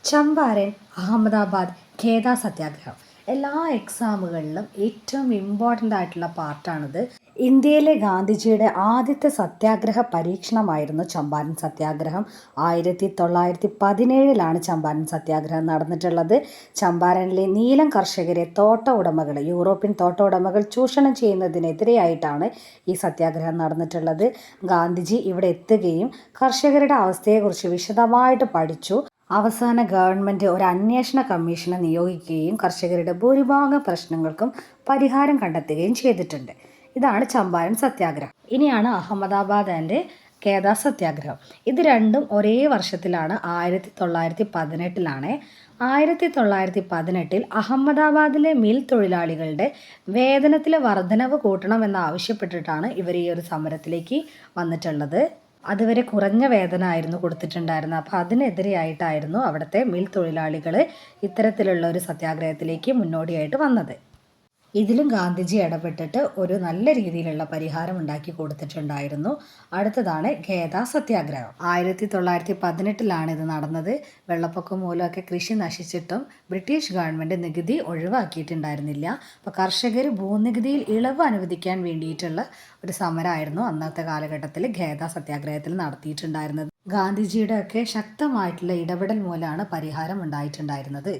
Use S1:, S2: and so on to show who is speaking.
S1: ചമ്പാരൻ, അഹമ്മദാബാദ്, ഖേദ സത്യാഗ്രഹം എല്ലാ എക്സാമുകളിലും ഏറ്റവും ഇമ്പോർട്ടൻ്റ് ആയിട്ടുള്ള പാർട്ടാണിത്. ഇന്ത്യയിലെ ഗാന്ധിജിയുടെ ആദ്യത്തെ സത്യാഗ്രഹ പരീക്ഷണമായിരുന്നു ചമ്പാരൻ സത്യാഗ്രഹം. 1917 ചമ്പാരൻ സത്യാഗ്രഹം നടന്നിട്ടുള്ളത്. ചമ്പാരനിലെ നീലം കർഷകരെ യൂറോപ്യൻ തോട്ട ഉടമകൾ ചൂഷണം ചെയ്യുന്നതിനെതിരെയായിട്ടാണ് ഈ സത്യാഗ്രഹം നടന്നിട്ടുള്ളത്. ഗാന്ധിജി ഇവിടെ എത്തുകയും കർഷകരുടെ അവസ്ഥയെക്കുറിച്ച് വിശദമായിട്ട് പഠിച്ചു. അവസാന ഗവൺമെൻറ് ഒരു അന്വേഷണ കമ്മീഷനെ നിയോഗിക്കുകയും കർഷകരുടെ ഭൂരിഭാഗം പ്രശ്നങ്ങൾക്കും പരിഹാരം കണ്ടെത്തുകയും ചെയ്തിട്ടുണ്ട്. ഇതാണ് ചമ്പാരൻ സത്യാഗ്രഹം. ഇനിയാണ് അഹമ്മദാബാദ് ആൻഡ് ഖേദ സത്യാഗ്രഹം. ഇത് രണ്ടും ഒരേ വർഷത്തിലാണ്, 1918. 1918 അഹമ്മദാബാദിലെ മിൽ തൊഴിലാളികളുടെ വേതനത്തിലെ വർധനവ് കൂട്ടണമെന്നാവശ്യപ്പെട്ടിട്ടാണ് ഇവർ ഈ ഒരു സമരത്തിലേക്ക് വന്നിട്ടുള്ളത്. അതുവരെ കുറഞ്ഞ വേതനമായിരുന്നു കൊടുത്തിട്ടുണ്ടായിരുന്നത്. അപ്പോൾ അതിനെതിരെയായിട്ടായിരുന്നു അവിടുത്തെ മിൽ തൊഴിലാളികൾ ഇത്തരത്തിലുള്ള ഒരു സത്യാഗ്രഹത്തിലേക്ക് മുന്നോടിയായിട്ട് വന്നത്. ഇതിലും ഗാന്ധിജി ഇടപെട്ടിട്ട് ഒരു നല്ല രീതിയിലുള്ള പരിഹാരം ഉണ്ടാക്കി കൊടുത്തിട്ടുണ്ടായിരുന്നു. അടുത്തതാണ് ഖേദ സത്യാഗ്രഹം. 1918 ഇത് നടന്നത്. വെള്ളപ്പൊക്കം മൂലമൊക്കെ കൃഷി നശിച്ചിട്ടും ബ്രിട്ടീഷ് ഗവൺമെൻറ് നികുതി ഒഴിവാക്കിയിട്ടുണ്ടായിരുന്നില്ല. അപ്പോൾ കർഷകർ ഭൂനികുതിയിൽ ഇളവ് അനുവദിക്കാൻ വേണ്ടിയിട്ടുള്ള ഒരു സമരമായിരുന്നു അന്നത്തെ കാലഘട്ടത്തിൽ ഖേദ സത്യാഗ്രഹത്തിൽ നടത്തിയിട്ടുണ്ടായിരുന്നത്. ഗാന്ധിജിയുടെ ഒക്കെ ശക്തമായിട്ടുള്ള ഇടപെടൽ മൂലമാണ് പരിഹാരം ഉണ്ടായിട്ടുണ്ടായിരുന്നത്.